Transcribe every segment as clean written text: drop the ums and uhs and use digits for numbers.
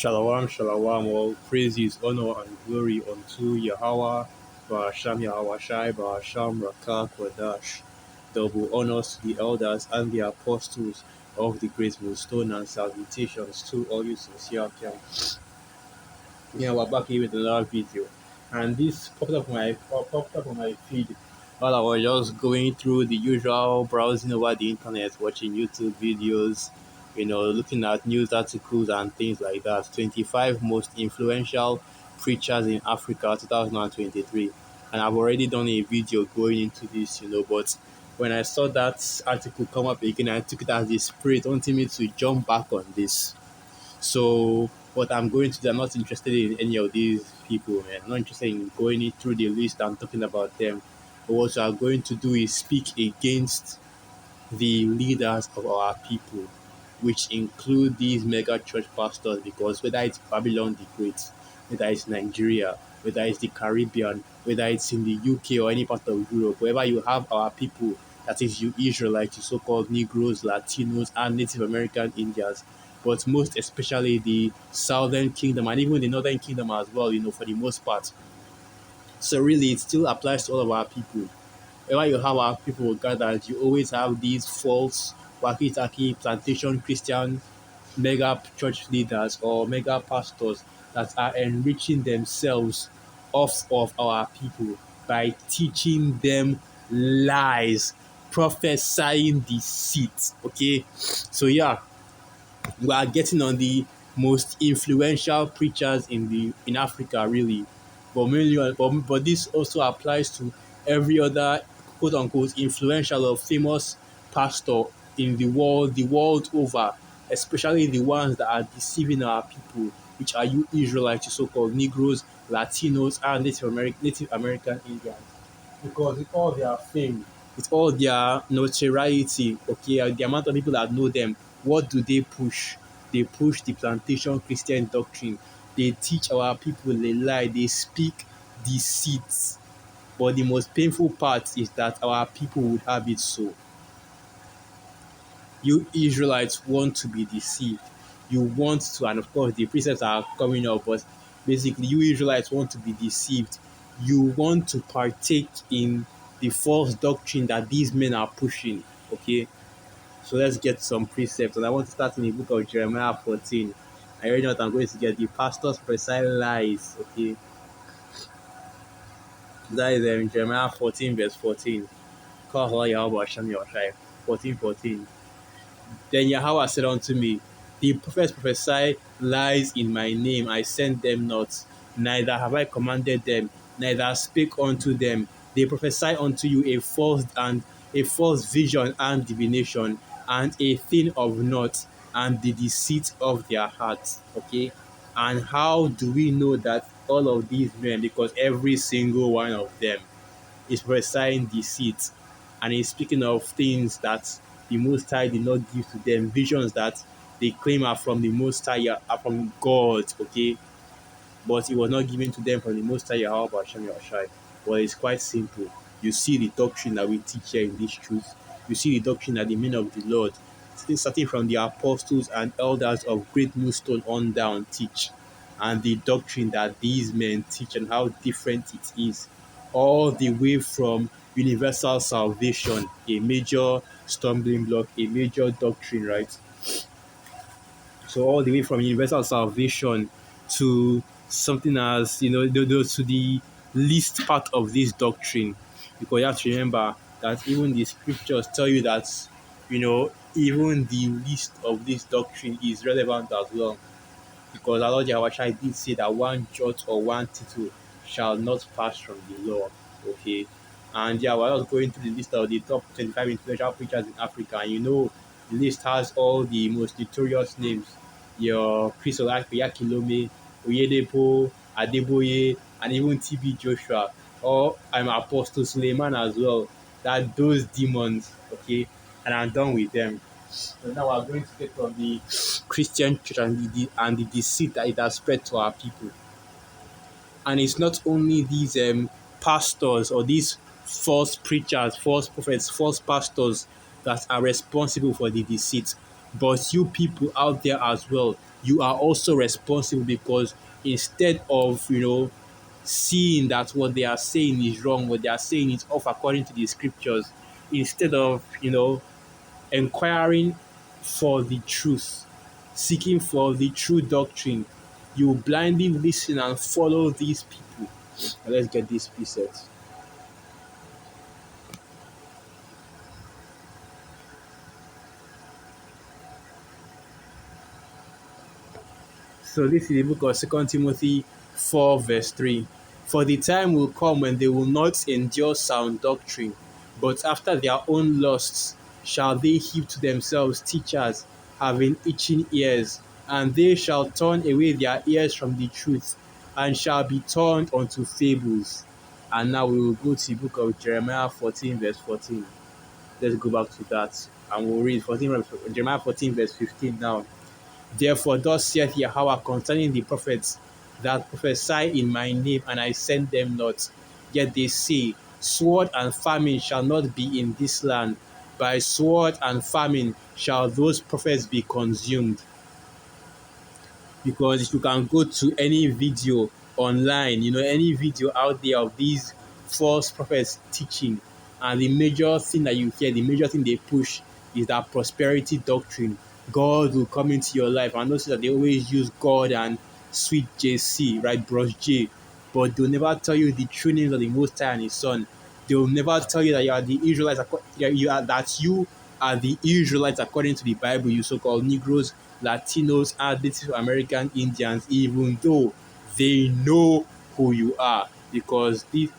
Shalom, shalom, all praises, honor, and glory unto Yahweh, Ba'asham Yahweh Shai, Ba'asham Rakah Kwadash. Double honors to the elders and the apostles of the great millstone, and salutations to all you sincere Christians. Yeah, we're back here with another video, and this popped up on my feed while I was just going through the usual browsing over the internet, watching YouTube videos, looking at news articles and things like that. 25 most influential preachers in Africa 2023, and I've already done a video going into this, but when I saw that article come up again, I took it as the spirit wanting me to jump back on this. So what I'm going to do, I'm not interested in any of these people, man. I'm not interested in going through the list and talking about them. But what I'm going to do is speak against the leaders of our people, which include these mega church pastors, because whether it's Babylon the Great, whether it's Nigeria, whether it's the Caribbean, whether it's in the UK or any part of Europe, wherever you have our people, that is you Israelites, you so-called Negroes, Latinos, and Native American Indians, but most especially the Southern Kingdom and even the Northern Kingdom as well, for the most part. So really, it still applies to all of our people. Whenever you have our people gathered, you always have these false, wacky-tacky, plantation Christian mega church leaders or mega pastors that are enriching themselves off of our people by teaching them lies, prophesying deceit. Okay, so yeah, we are getting on the most influential preachers in Africa, really. But mainly, but this also applies to every other quote unquote influential or famous pastor in the world over, especially the ones that are deceiving our people, which are you Israelites, so-called Negroes, Latinos, and Native American Indians. Because with all their fame, with all their notoriety, okay, the amount of people that know them, what do they push? They push the plantation Christian doctrine. They teach our people a lie. They speak deceit. But the most painful part is that our people would have it so. You Israelites want to be deceived. You want to, and of course the precepts are coming up, but basically you Israelites want to be deceived. You want to partake in the false doctrine that these men are pushing. Okay, so let's get some precepts. And I want to start in the book of Jeremiah 14. I already know what I'm going to get. The pastor's precise lies. Okay, that is Jeremiah 14, verse 14. Call Allah Yahweh Hashem Yahushai. 14:14. Then Yahweh said unto me, the prophets prophesy lies in my name. I sent them not, neither have I commanded them, neither spake unto them. They prophesy unto you a false vision and divination, and a thing of naught, and the deceit of their hearts. Okay, and how do we know that all of these men? Because every single one of them is prophesying deceit, and he's speaking of things that the Most High did not give to them, visions that they claim are from the Most High, are from God, okay? But it was not given to them from the Most High Yahweh Hashem Yahushai. Well, it's quite simple. You see the doctrine that we teach here in this truth. You see the doctrine that the men of the Lord, starting from the apostles and elders of Great Millstone on down, teach, and the doctrine that these men teach and how different it is, all the way from universal salvation, a major stumbling block, a major doctrine, right? So all the way from universal salvation to something as to the least part of this doctrine, because you have to remember that even the scriptures tell you that even the least of this doctrine is relevant as well, because our Lord Yahweh did say that one jot or one tittle shall not pass from the law. Okay, and yeah, we're just going through the list of the top 25 influential preachers in Africa, and the list has all the most notorious names. Your Chris Yakilome, Oyedepo, Adeboye, and even TB Joshua, or I'm Apostle Suleiman as well. That those demons, okay, and I'm done with them. So now we're going to get on the Christian church and the deceit that it has spread to our people. And it's not only these pastors or these false preachers, false prophets, false pastors that are responsible for the deceit, but you people out there as well you are also responsible, because instead of, seeing that what they are saying is wrong, what they are saying is off according to the scriptures, instead of, inquiring for the truth, seeking for the true doctrine, you blindly listen and follow these people. Let's get this preset. So this is the book of 2 Timothy 4 verse 3. For the time will come when they will not endure sound doctrine, but after their own lusts shall they heap to themselves teachers having itching ears, and they shall turn away their ears from the truth, and shall be turned unto fables. And now we will go to the book of Jeremiah 14 verse 14. Let's go back to that. And we'll read Jeremiah 14 verse 15 now. Therefore, thus saith Yahweh concerning the prophets that prophesy in my name, and I send them not. Yet they say, sword and famine shall not be in this land. By sword and famine shall those prophets be consumed. Because if you can go to any video online, any video out there of these false prophets teaching, and the major thing that you hear, the major thing they push is that prosperity doctrine. God will come into your life, and notice that they always use God and sweet JC, right, Bros J, but they'll never tell you the true names of the Most High and His Son. They will never tell you that you are the Israelites, you are the Israelites according to the Bible, you so-called Negroes, Latinos, and Native American Indians, even though they know who you are, because these,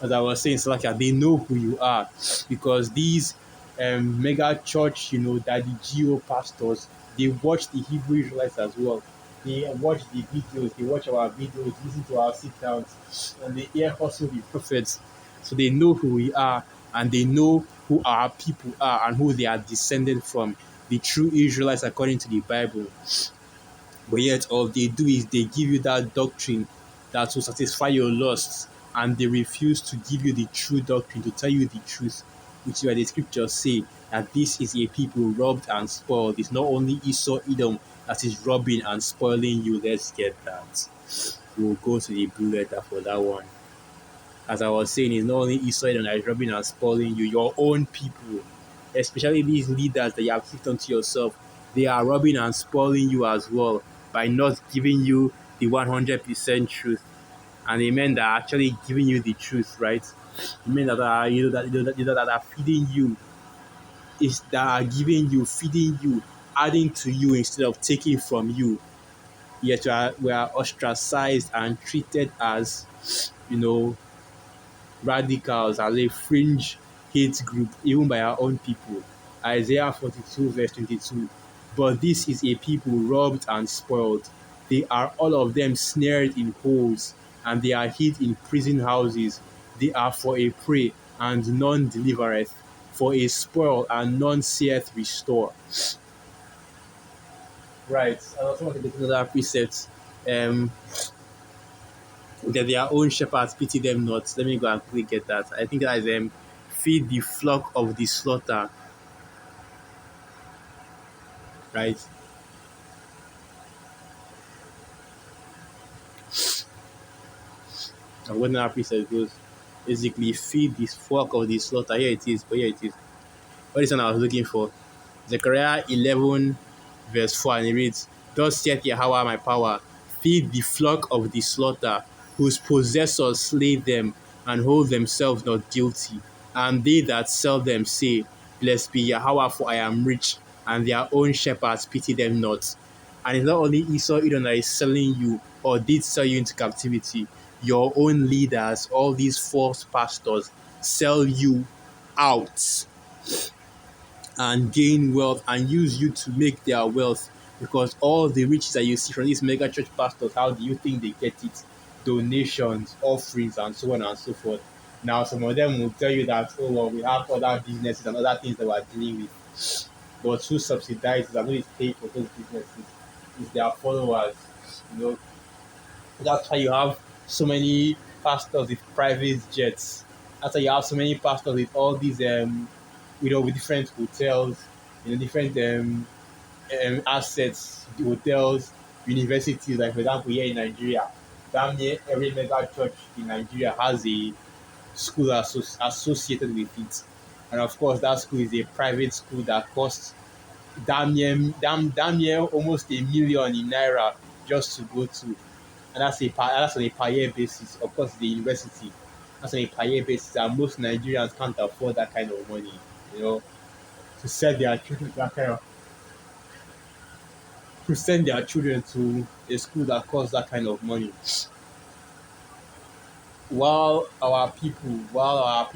as I was saying, Slakia, they know who you are, because these mega church, daddy geo pastors, they watch the Hebrew Israelites as well. They watch the videos, they watch our videos, listen to our sit downs, and they hear also the prophets. So they know who we are, and they know who our people are and who they are descended from, the true Israelites according to the Bible. But yet, all they do is they give you that doctrine that will satisfy your lusts, and they refuse to give you the true doctrine, to tell you the truth, which is why the scriptures say that this is a people robbed and spoiled. It's not only Esau, Edom that is robbing and spoiling you. Let's get that. We'll go to the blue letter for that one. As I was saying, it's not only Esau, Edom that is robbing and spoiling you, your own people, especially these leaders that you have kicked onto yourself, they are robbing and spoiling you as well by not giving you the 100% truth. And the men that are actually giving you the truth, right? The men that are that are feeding you, is that are giving you, feeding you, adding to you instead of taking from you. Yet we are ostracized and treated as, you know, radicals, as a fringe hate group, even by our own people. Isaiah 42, verse 22. But this is a people robbed and spoiled. They are all of them snared in holes, and they are hid in prison houses. They are for a prey, and none delivereth, for a spoil, and none saith restore. Right. I also want to get another precept. Um, that their own shepherds pity them not. Let me go and quickly get that. I think that is feed the flock of the slaughter, right? And when our priest goes, basically feed this flock of the slaughter. Here it is, but here it is. What is one I was looking for? Zechariah 11 verse 4, and it reads, thus saith Yahweh my power, feed the flock of the slaughter, whose possessors slay them, and hold themselves not guilty. And they that sell them say, blessed be Yahweh, for I am rich, and their own shepherds pity them not. And it's not only Esau Edom that is selling you, or did sell you into captivity. Your own leaders, all these false pastors, sell you out and gain wealth and use you to make their wealth, because all the riches that you see from these mega church pastors, how do you think they get it? Donations, offerings, and so on and so forth. Now, some of them will tell you that, oh, well, we have other businesses and other things that we're dealing with. But who subsidizes and who is paying for those businesses is their followers. You know, that's why you have so many pastors with private jets. That's why you have so many pastors with all these with different hotels, different assets, hotels, universities. Like for example, here in Nigeria, damn near every mega church in Nigeria has a school associated with it. And of course, that school is a private school that costs damn near almost a million in naira just to go to. And that's on a per year basis. Of course, the university, that's on a per year basis, and most Nigerians can't afford that kind of money, you know, to send their children to that kind of to send their children to a school that costs that kind of money. While our people are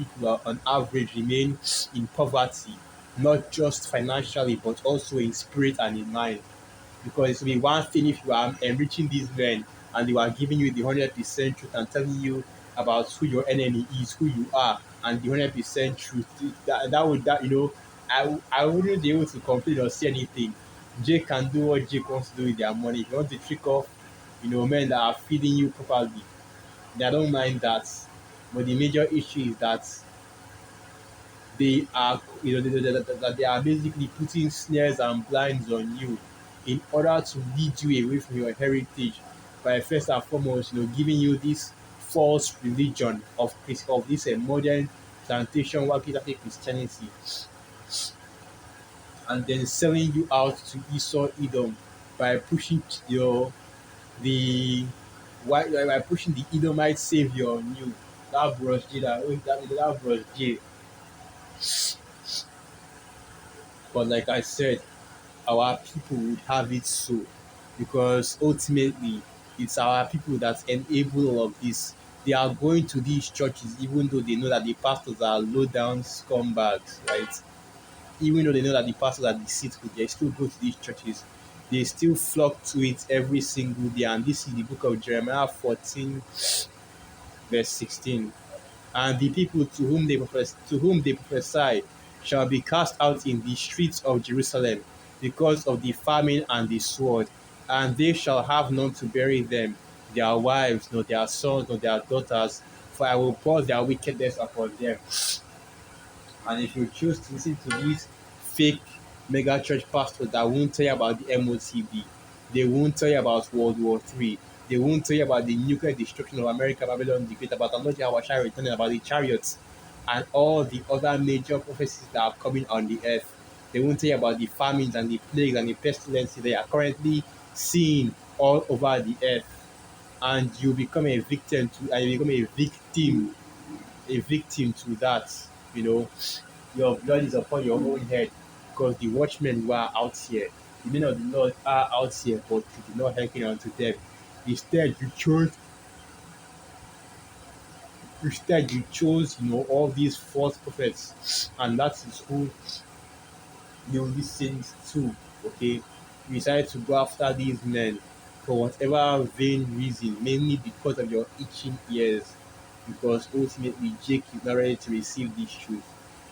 on average remain in poverty, not just financially but also in spirit and in mind. Because it will be one thing if you are enriching these men and they were giving you the 100% truth and telling you about who your enemy is, who you are, and the 100% truth. I wouldn't be able to complain or say anything. Jake can do what Jake wants to do with their money. If you want to trick off, men that are feeding you properly, I don't mind that. But the major issue is that they are, that they are basically putting snares and blinds on you in order to lead you away from your heritage by first and foremost, giving you this false religion of this modern plantation working Christianity, and then selling you out to Esau Edom by pushing the by pushing the Edomite savior on you. That bros J, that bros J. But like I said, our people would have it so, because ultimately it's our people that enable all of this. They are going to these churches even though they know that the pastors are low down scumbags, right? Even though they know that the pastors are deceitful, they still go to these churches. They still flock to it every single day. And this is the book of Jeremiah 14, verse 16. And the people to whom they prophesy shall be cast out in the streets of Jerusalem because of the famine and the sword, and they shall have none to bury them, their wives, nor their sons, nor their daughters, for I will pour their wickedness upon them. And if you choose to listen to these fake mega church pastors that won't tell you about the MOTB, they won't tell you about World War III, they won't tell you about the nuclear destruction of America, Babylon the Great, about Aloja Awashai returning, about the chariots, and all the other major prophecies that are coming on the earth. They won't tell you about the famines and the plagues and the pestilences they are currently seeing all over the earth. And you become a victim to, and you become a victim to that. You know, your blood is upon your own head, because the watchmen who are out here, the men of the Lord are out here, but you did not hearken unto them. Instead, you chose, all these false prophets, and that is who you listen to. Okay, you decided to go after these men for whatever vain reason, mainly because of your itching ears, because ultimately Jake is not ready to receive this truth.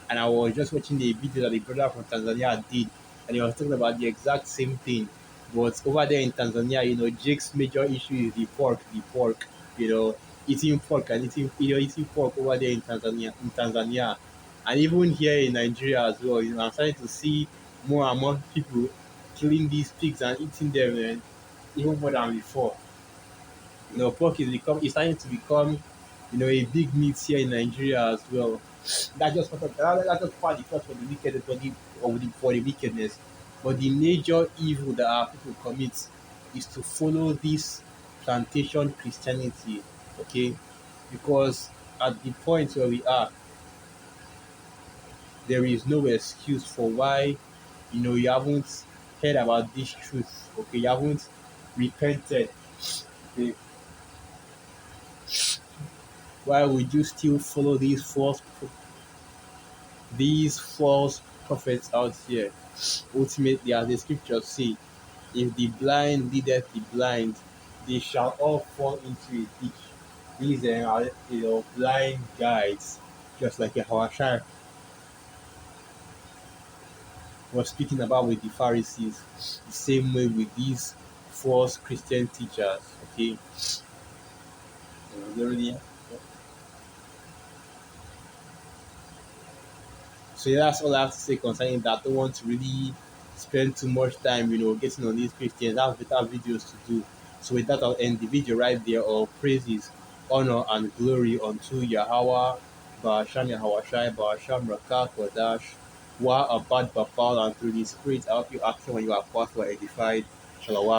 And I was just watching the video that the brother from Tanzania did, and he was talking about the exact same thing. But over there in Tanzania, Jake's major issue is the pork, eating pork and eating pork over there in Tanzania, and even here in Nigeria as well. I'm starting to see more and more people killing these pigs and eating them, even more than before. Pork is starting to become, a big meat here in Nigeria as well. That's just part of the cause for the wickedness, for the wickedness. But the major evil that our people commit is to follow this plantation Christianity, okay? Because at the point where we are, there is no excuse for why, you haven't heard about this truth, okay? You haven't repented, okay? Why would you still follow these false prophets out here? Ultimately, as the scriptures say, if the blind leadeth the blind, they shall all fall into a ditch. These are, blind guides, just like Yahushua was speaking about with the Pharisees. The same way with these false Christian teachers. Okay, they really. So yeah, that's all I have to say concerning that. I don't want to really spend too much time, getting on these Christians. Have better videos to do. So with that, I'll end the video right there. All praises, honor, and glory unto Yahweh, Ba'asham Yahweh Shai, Ba'asham Rakak, Wadash, Wa Abad Bapal, and through the Spirit, I hope you action when you are passed or edified. Shalom.